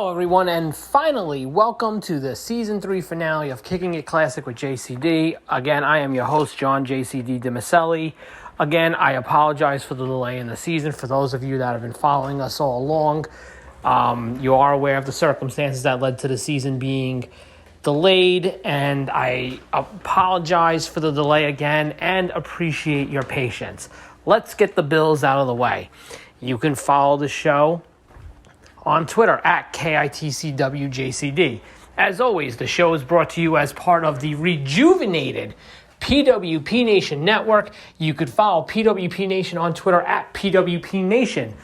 Hello, everyone, and finally, welcome to the Season 3 finale of Kicking It Classic with JCD. Again, I am your host, John JCD DiMaselli. Again, I apologize for the delay in the season. For those of you that have been following us all along, you are aware of the circumstances that led to the season being delayed, and I apologize for the delay again and appreciate your patience. Let's get the bills out of the way. You can follow the show on Twitter at KITCWJCD. As always, the show is brought to you as part of the rejuvenated PWP Nation Network. You could follow PWP Nation on Twitter at PWP Nation.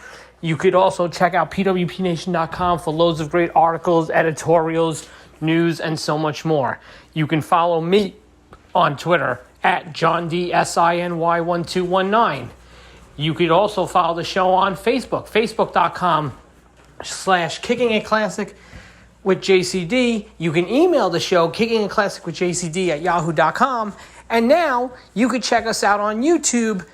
You could also check out pwpnation.com for loads of great articles, editorials, news, and so much more. You can follow me on Twitter at JohnDSINY1219. You could also follow the show on Facebook, facebook.com/Kicking It Classic with JCD. You can email the show, Kicking It Classic with JCD at yahoo.com. And now you can check us out on YouTube,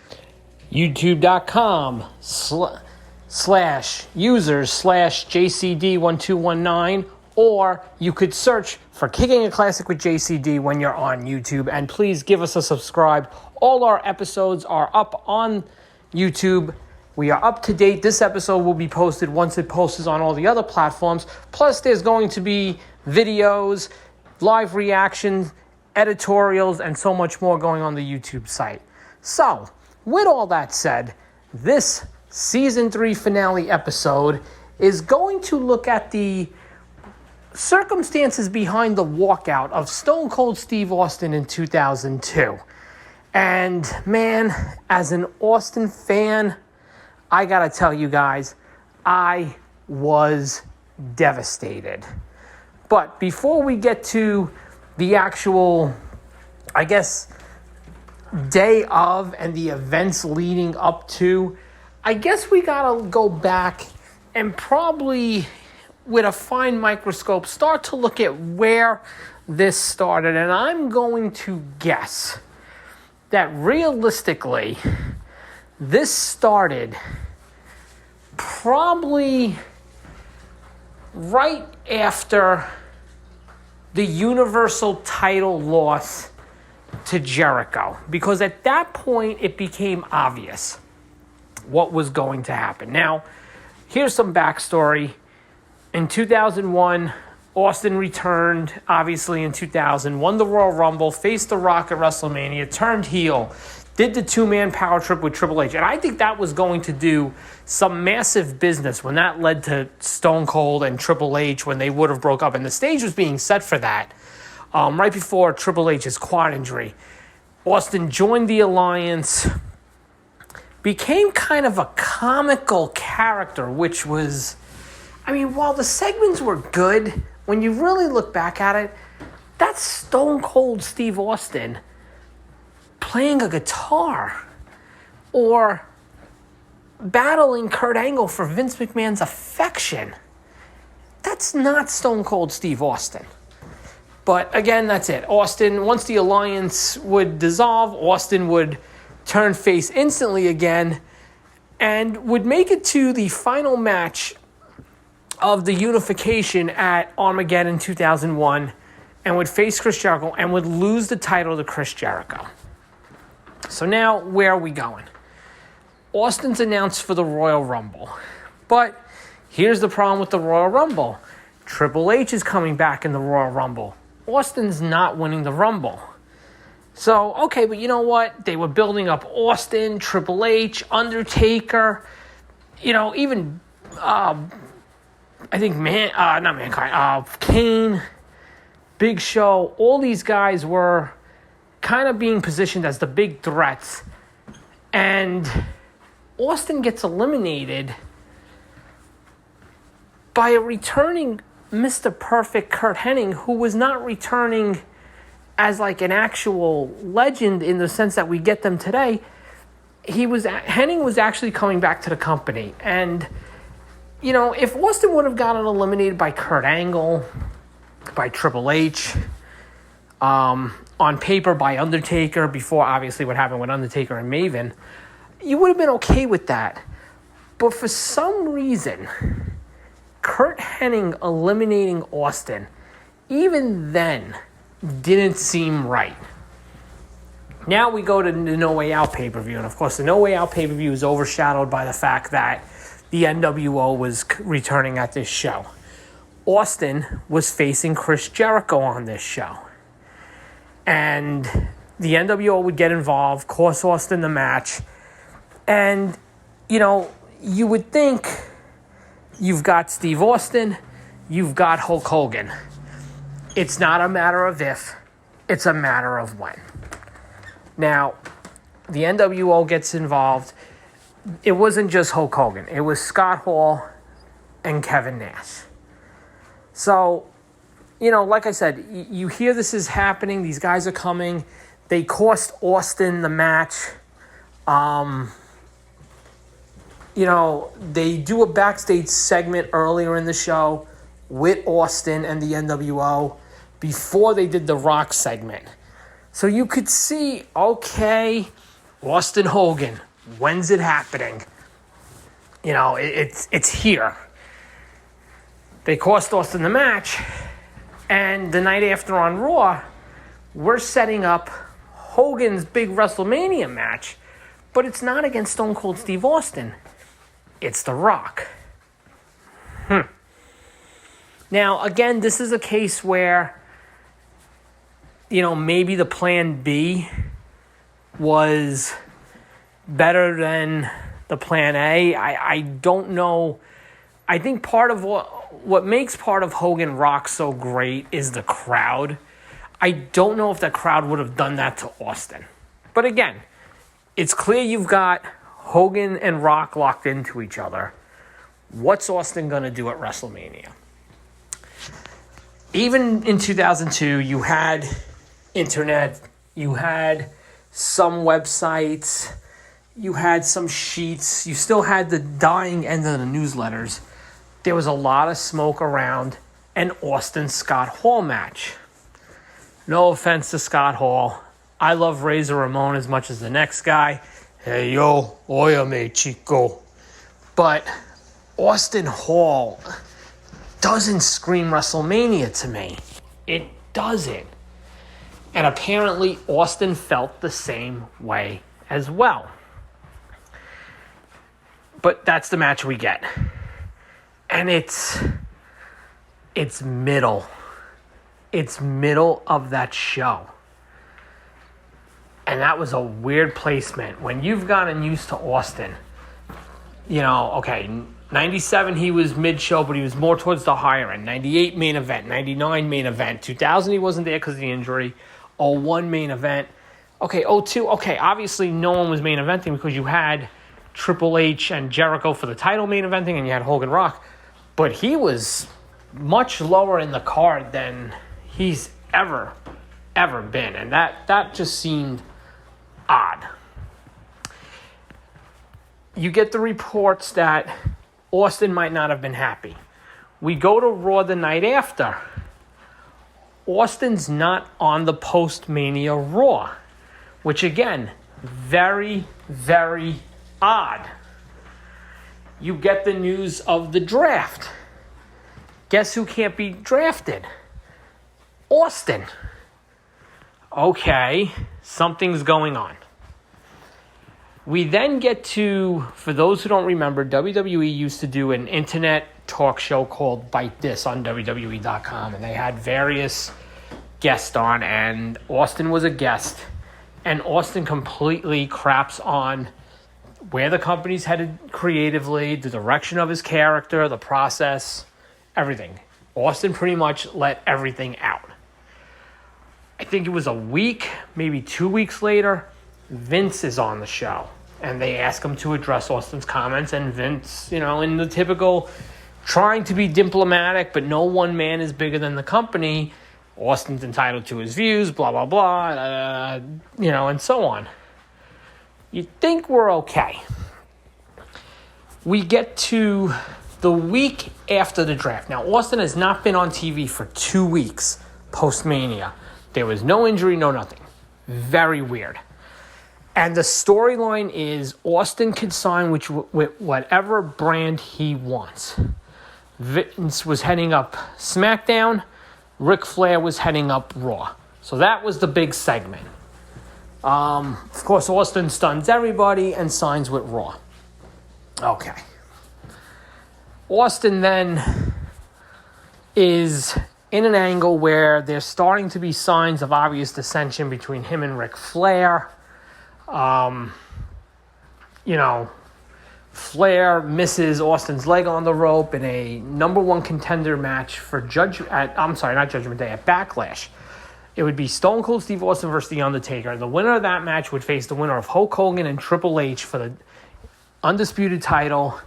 youtube.com/users/JCD1219, or you could search for Kicking It Classic with JCD when you're on YouTube. And please give us a subscribe. All our episodes are up on YouTube. We are up to date. This episode will be posted once it posts on all the other platforms. Plus, there's going to be videos, live reactions, editorials, and so much more going on the YouTube site. So, with all that said, this Season 3 finale episode is going to look at the circumstances behind the walkout of Stone Cold Steve Austin in 2002. And, man, as an Austin fan, I gotta tell you guys, I was devastated. But before we get to the actual, I guess, day of and the events leading up to, I guess we gotta go back and probably, with a fine microscope, start to look at where this started. And I'm going to guess that realistically, this started probably right after the Universal title loss to Jericho. Because at that point, it became obvious what was going to happen. Now, here's some backstory. In 2001, Austin returned, obviously, in 2000, won the Royal Rumble, faced The Rock at WrestleMania, turned heel, did the two-man power trip with Triple H. And I think that was going to do some massive business when that led to Stone Cold and Triple H when they would have broke up. And the stage was being set for that right before Triple H's quad injury. Austin joined the Alliance, became kind of a comical character, which was, I mean, while the segments were good, when you really look back at it, that's Stone Cold Steve Austin playing a guitar or battling Kurt Angle for Vince McMahon's affection. That's not Stone Cold Steve Austin. But again, that's it. Austin, once the Alliance would dissolve, Austin would turn face instantly again and would make it to the final match of the unification at Armageddon 2001 and would face Chris Jericho and would lose the title to Chris Jericho. So now, where are we going? Austin's announced for the Royal Rumble. But here's the problem with the Royal Rumble. Triple H is coming back in the Royal Rumble. Austin's not winning the Rumble. So, okay, but you know what? They were building up Austin, Triple H, Undertaker, even I think Kane, Big Show, all these guys were kind of being positioned as the big threats. And Austin gets eliminated by a returning Mr. Perfect Kurt Hennig, who was not returning as like an actual legend in the sense that we get them today. Hennig was actually coming back to the company. And if Austin would have gotten eliminated by Kurt Angle, by Triple H, on paper by Undertaker, before obviously what happened with Undertaker and Maven, you would have been okay with that. But for some reason, Kurt Hennig eliminating Austin, even then, didn't seem right. Now we go to the No Way Out pay-per-view, and of course the No Way Out pay-per-view is overshadowed by the fact that the NWO was returning at this show. Austin was facing Chris Jericho on this show. And the NWO would get involved, cost Austin the match. And, you would think you've got Steve Austin, you've got Hulk Hogan. It's not a matter of if, it's a matter of when. Now, the NWO gets involved. It wasn't just Hulk Hogan. It was Scott Hall and Kevin Nash. So, like I said, you hear this is happening. These guys are coming. They cost Austin the match. They do a backstage segment earlier in the show with Austin and the NWO before they did the Rock segment. So you could see, okay, Austin Hogan, when's it happening? It's here. They cost Austin the match, and the night after on Raw, we're setting up Hogan's big WrestleMania match, but it's not against Stone Cold Steve Austin. It's The Rock. Now, again, this is a case where, maybe the plan B was better than the plan A. I don't know. I think part of what makes part of Hogan Rock so great is the crowd. I don't know if that crowd would have done that to Austin. But again, it's clear you've got Hogan and Rock locked into each other. What's Austin going to do at WrestleMania? Even in 2002, you had internet, you had some websites, you had some sheets, you still had the dying end of the newsletters. There was a lot of smoke around an Austin-Scott Hall match. No offense to Scott Hall. I love Razor Ramon as much as the next guy. Hey, yo, óyame, chico. But Austin Hall doesn't scream WrestleMania to me. It doesn't. And apparently Austin felt the same way as well. But that's the match we get. And it's middle. It's middle of that show. And that was a weird placement. When you've gotten used to Austin, 97 he was mid-show, but he was more towards the higher end. 98 main event, 99 main event. 2000 he wasn't there because of the injury. 01 main event. Okay, 02, obviously no one was main eventing because you had Triple H and Jericho for the title main eventing and you had Hogan Rock. But he was much lower in the card than he's ever been. And that just seemed odd. You get the reports that Austin might not have been happy. We go to Raw the night after. Austin's not on the post-Mania Raw, which again, very, very odd. You get the news of the draft. Guess who can't be drafted? Austin. Okay, something's going on. We then get to, for those who don't remember, WWE used to do an internet talk show called Bite This on WWE.com, and they had various guests on, and Austin was a guest, and Austin completely craps on where the company's headed creatively, the direction of his character, the process, everything. Austin pretty much let everything out. I think it was a week, maybe 2 weeks later, Vince is on the show. And they ask him to address Austin's comments. And Vince, in the typical trying to be diplomatic, but no one man is bigger than the company. Austin's entitled to his views, blah, blah, blah, and so on. You'd think we're okay. We get to the week after the draft. Now, Austin has not been on TV for 2 weeks post-Mania. There was no injury, no nothing. Very weird. And the storyline is Austin can sign with whatever brand he wants. Vince was heading up SmackDown. Ric Flair was heading up Raw. So that was the big segment. Of course, Austin stuns everybody and signs with Raw. Okay. Austin then is in an angle where there's starting to be signs of obvious dissension between him and Ric Flair. Flair misses Austin's leg on the rope in a number one contender match for at Backlash. It would be Stone Cold Steve Austin versus The Undertaker. The winner of that match would face the winner of Hulk Hogan and Triple H for the undisputed title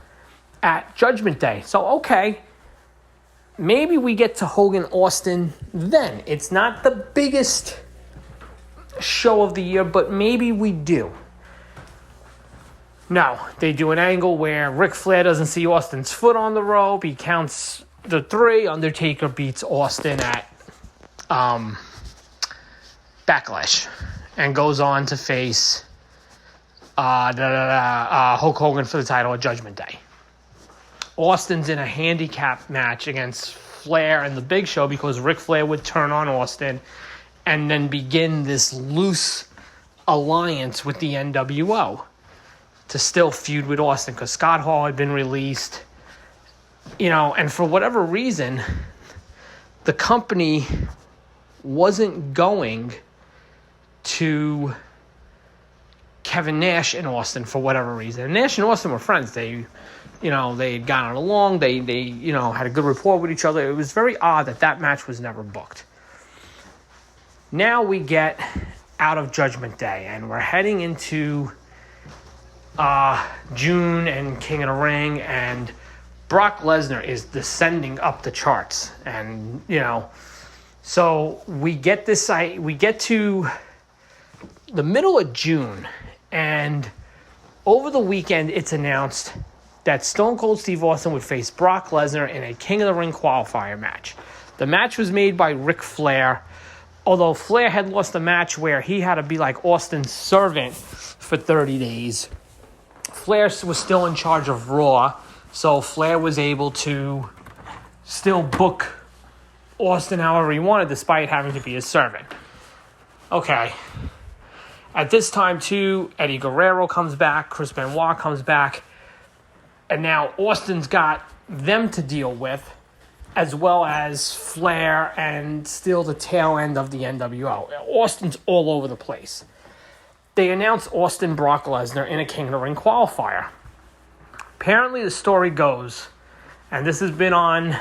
at Judgment Day. So, okay, maybe we get to Hogan-Austin then. It's not the biggest show of the year, but maybe we do. No, they do an angle where Ric Flair doesn't see Austin's foot on the rope. He counts the 3. Undertaker beats Austin at Backlash and goes on to face Hulk Hogan for the title at Judgment Day. Austin's in a handicap match against Flair and the Big Show because Ric Flair would turn on Austin and then begin this loose alliance with the NWO to still feud with Austin because Scott Hall had been released, and for whatever reason, the company wasn't going to Kevin Nash and Austin for whatever reason. And Nash and Austin were friends. They'd gotten along. They had a good rapport with each other. It was very odd that match was never booked. Now we get out of Judgment Day, and we're heading into June and King of the Ring, and Brock Lesnar is descending up the charts. And, so we get to the middle of June, and over the weekend it's announced that Stone Cold Steve Austin would face Brock Lesnar in a King of the Ring qualifier match. The match was made by Ric Flair, although Flair had lost a match where he had to be like Austin's servant for 30 days. Flair was still in charge of Raw, so Flair was able to still book Austin however he wanted, despite having to be his servant. Okay. At this time, too, Eddie Guerrero comes back, Chris Benoit comes back, and now Austin's got them to deal with, as well as Flair and still the tail end of the NWO. Austin's all over the place. They announced Austin Brock Lesnar in a King of the Ring qualifier. Apparently the story goes, and this has been on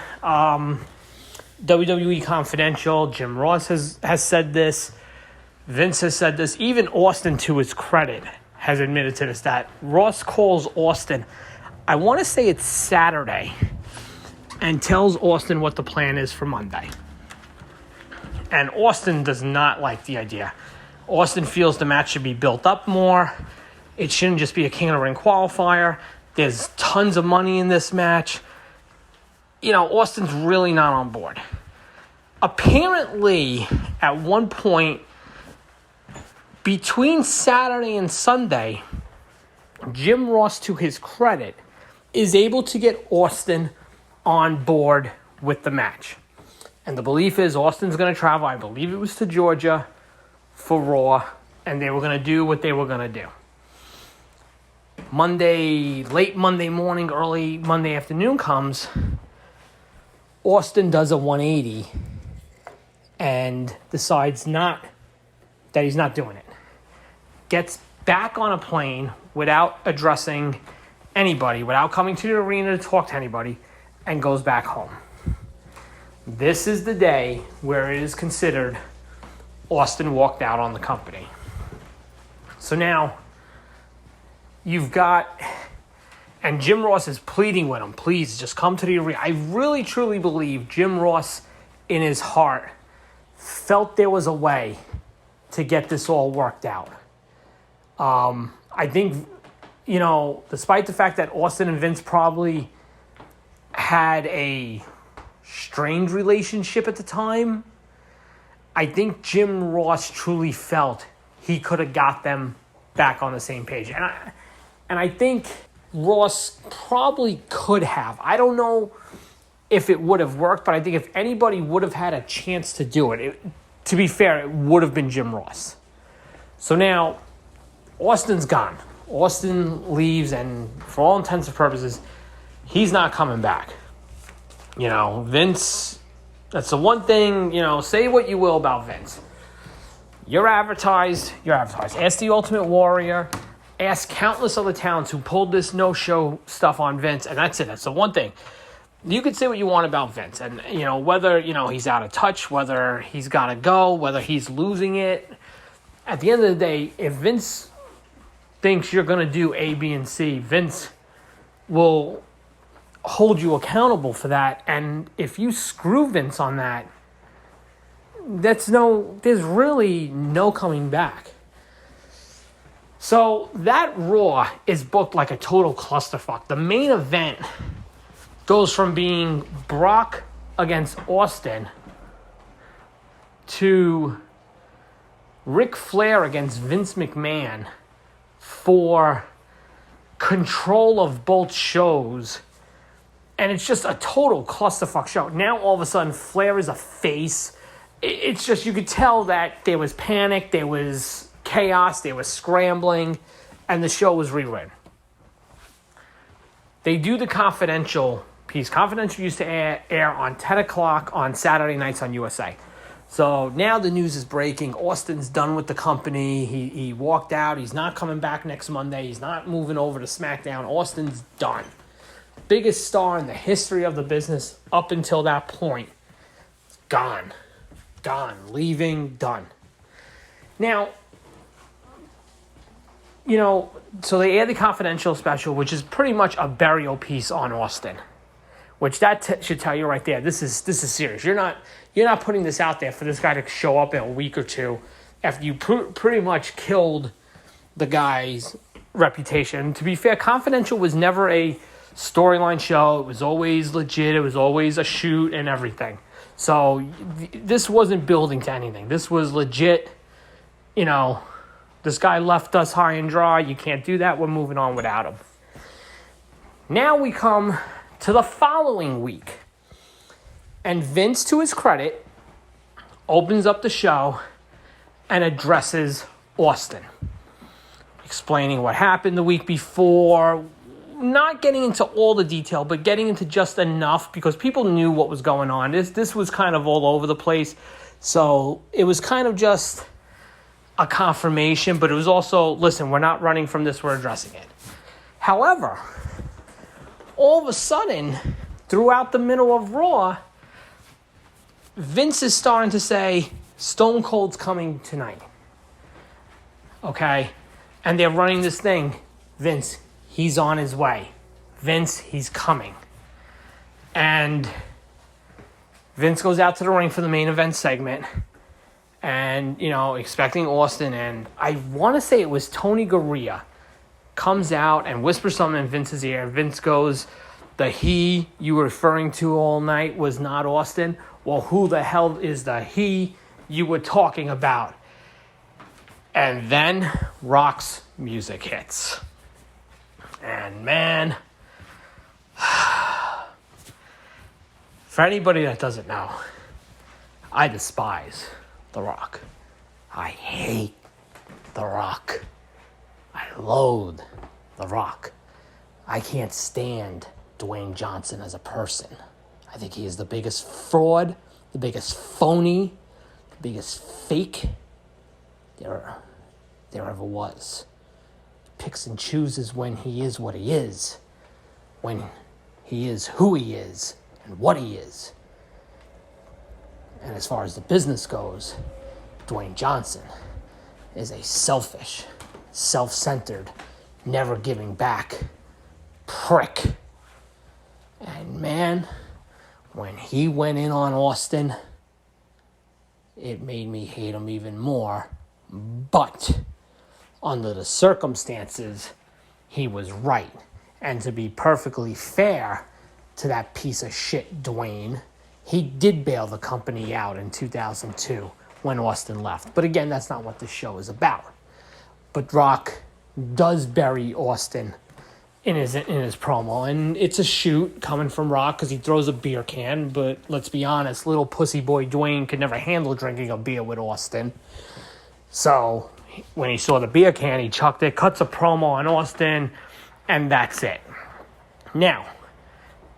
WWE Confidential, Jim Ross has said this, Vince has said this, even Austin, to his credit, has admitted to this, that Ross calls Austin, I want to say it's Saturday, and tells Austin what the plan is for Monday. And Austin does not like the idea. Austin feels the match should be built up more. It shouldn't just be a King of the Ring qualifier. There's tons of money in this match. Austin's really not on board. Apparently, at one point, between Saturday and Sunday, Jim Ross, to his credit, is able to get Austin on board with the match. And the belief is Austin's going to travel, I believe it was to Georgia, for Raw, and they were going to do what they were going to do. Late Monday morning, early Monday afternoon comes, Austin does a 180 and decides that he's not doing it. Gets back on a plane without addressing anybody, without coming to the arena to talk to anybody, and goes back home. This is the day where it is considered Austin walked out on the company. So now you've got, and Jim Ross is pleading with him, please just come to the arena. I really truly believe Jim Ross in his heart felt there was a way to get this all worked out. I think, despite the fact that Austin and Vince probably had a strained relationship at the time, I think Jim Ross truly felt he could have got them back on the same page. And I think Ross probably could have. I don't know if it would have worked, but I think if anybody would have had a chance to do it, to be fair, it would have been Jim Ross. So now, Austin's gone. Austin leaves, and for all intents and purposes, he's not coming back. Vince, that's the one thing, say what you will about Vince. You're advertised. Ask the Ultimate Warrior. Ask countless other talents who pulled this no-show stuff on Vince, and that's it. That's the one thing. You could say what you want about Vince, and, whether, he's out of touch, whether he's got to go, whether he's losing it. At the end of the day, if Vince thinks you're going to do A, B, and C, Vince will hold you accountable for that. And if you screw Vince on that, there's really no coming back. So that Raw is booked like a total clusterfuck. The main event goes from being Brock against Austin to Ric Flair against Vince McMahon for control of both shows. And it's just a total clusterfuck show. Now, all of a sudden, Flair is a face. It's just, you could tell that there was panic, there was chaos, there was scrambling, and the show was rerun. They do the Confidential piece. Confidential used to air on 10 o'clock on Saturday nights on USA. So now the news is breaking. Austin's done with the company. He walked out. He's not coming back next Monday. He's not moving over to SmackDown. Austin's done. Biggest star in the history of the business up until that point. Gone. Leaving. Done. Now, so they air the Confidential special, which is pretty much a burial piece on Austin. Which that should tell you right there. This is serious. You're not putting this out there for this guy to show up in a week or two after you pretty much killed the guy's reputation. To be fair, Confidential was never a storyline show. It was always legit. It was always a shoot and everything. So this wasn't building to anything. This was legit. This guy left us high and dry. You can't do that. We're moving on without him. Now we come to the following week. And Vince, to his credit, opens up the show and addresses Austin, explaining what happened the week before, not getting into all the detail, but getting into just enough because people knew what was going on. This was kind of all over the place. So it was kind of just a confirmation, but it was also, listen, we're not running from this, we're addressing it. However, all of a sudden, throughout the middle of Raw, Vince is starting to say, Stone Cold's coming tonight. Okay? And they're running this thing. Vince, he's on his way. Vince, he's coming. And Vince goes out to the ring for the main event segment. And, expecting Austin. And I want to say it was Tony Garea comes out and whispers something in Vince's ear. Vince goes, the he you were referring to all night was not Austin. Well, who the hell is the he you were talking about? And then Rock's music hits. And man, for anybody that doesn't know, I despise The Rock. I hate The Rock. I loathe The Rock. I can't stand Dwayne Johnson as a person. I think he is the biggest fraud, the biggest phony, the biggest fake there ever was. He picks and chooses when he is what he is, when he is who he is, and what he is. And as far as the business goes, Dwayne Johnson is a selfish, self-centered, never giving back prick. And man, when he went in on Austin, it made me hate him even more. But under the circumstances, he was right. And to be perfectly fair to that piece of shit Dwayne, he did bail the company out in 2002 when Austin left. But again, that's not what this show is about. But Rock does bury Austin in his promo. And it's a shoot coming from Rock because he throws a beer can. But let's be honest, little pussy boy Dwayne could never handle drinking a beer with Austin. So when he saw the beer can, he chucked it, cuts a promo on Austin, and that's it. Now,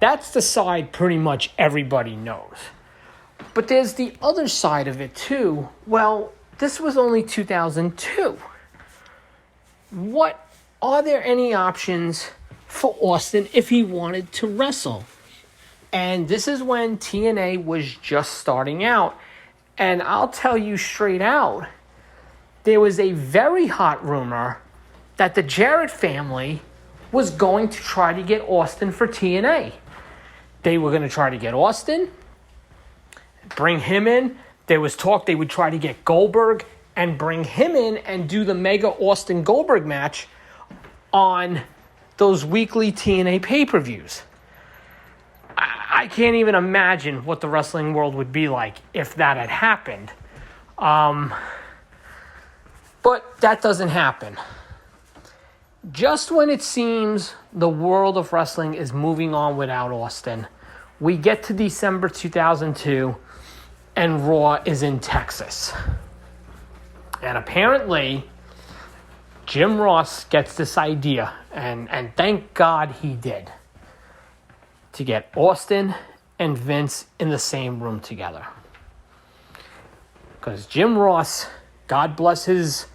that's the side pretty much everybody knows. But there's the other side of it too. Well, this was only 2002. Are there any options for Austin if he wanted to wrestle? And this is when TNA was just starting out. And I'll tell you straight out, there was a very hot rumor that the Jarrett family was going to try to get Austin for TNA. They were going to try to get Austin, bring him in. There was talk they would try to get Goldberg and bring him in and do the mega Austin Goldberg match on those weekly TNA pay-per-views. I can't even imagine what the wrestling world would be like if that had happened. But that doesn't happen. Just when it seems the world of wrestling is moving on without Austin, we get to December 2002 and Raw is in Texas. And apparently, Jim Ross gets this idea, and thank God he did, to get Austin and Vince in the same room together. Because Jim Ross, God bless his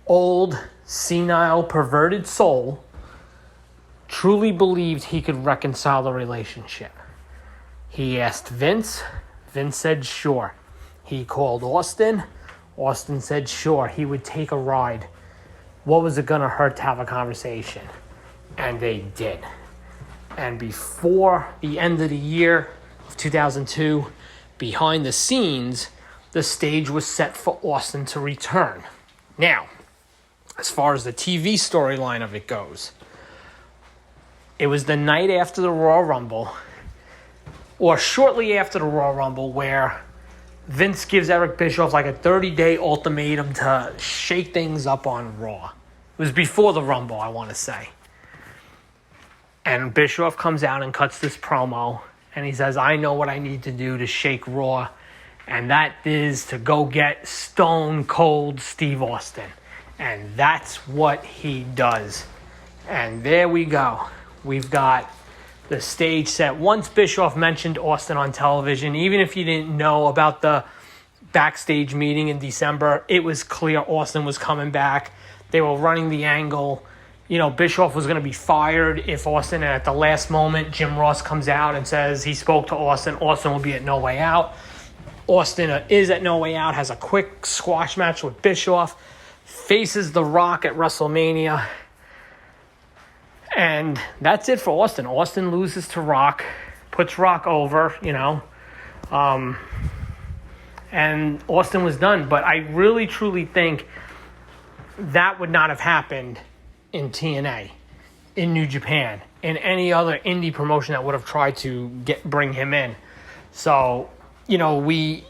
old, senile, perverted soul, truly believed he could reconcile the relationship. He asked Vince. Vince said sure. He called Austin. Austin said sure. He would take a ride. What was it going to hurt to have a conversation? And they did. And before the end of the year of 2002, behind the scenes, the stage was set for Austin to return. Now, as far as the TV storyline of it goes, it was the night after the Royal Rumble, or shortly after the Royal Rumble, where Vince gives Eric Bischoff like a 30-day ultimatum to shake things up on Raw. It was before the Rumble, I want to say. And Bischoff comes out and cuts this promo, and he says, I know what I need to do to shake Raw, and that is to go get Stone Cold Steve Austin. And that's what he does. And there we go. We've got the stage set. Once Bischoff mentioned Austin on television, even if you didn't know about the backstage meeting in December, it was clear Austin was coming back. They were running the angle. Bischoff was going to be fired if Austin, and at the last moment, Jim Ross comes out and says he spoke to Austin. Austin will be at No Way Out. Austin is at No Way Out, has a quick squash match with Bischoff, faces The Rock at WrestleMania. And that's it for Austin. Austin loses to Rock, puts Rock over, and Austin was done. But I really, truly think that would not have happened in TNA, in New Japan, in any other indie promotion that would have tried to bring him in. So, we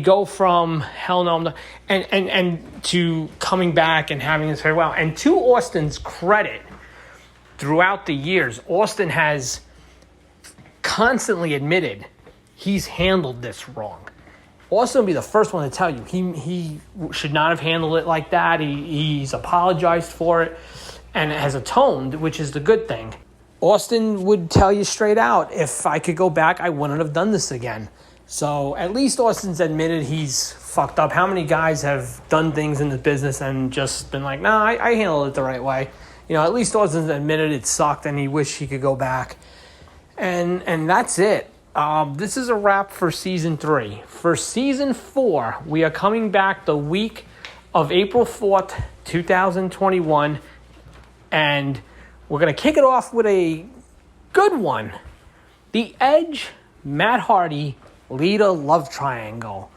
go from Hell No and to coming back and having this farewell. And to Austin's credit, throughout the years, Austin has constantly admitted he's handled this wrong. Austin will be the first one to tell you he should not have handled it like that. He's apologized for it and has atoned, which is the good thing. Austin would tell you straight out, if I could go back, I wouldn't have done this again. So at least Austin's admitted he's fucked up. How many guys have done things in the business and just been like, nah, I handled it the right way. At least Austin's admitted it sucked and he wished he could go back. And that's it. This is a wrap for Season 3. For Season 4, we are coming back the week of April 4th, 2021. And we're going to kick it off with a good one. The Edge, Matt Hardy, Lita love triangle.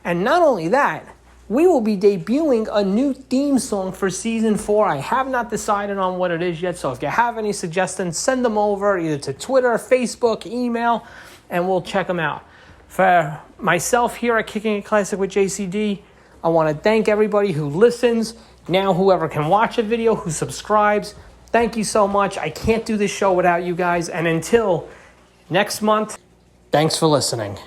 And not only that, we will be debuting a new theme song for Season 4. I have not decided on what it is yet, so if you have any suggestions, send them over either to Twitter, Facebook, email, and we'll check them out. For myself here at Kicking It Classic with JCD, I want to thank everybody who listens, now whoever can watch a video, who subscribes, Thank you so much. I can't do this show without you guys. And until next month, thanks for listening.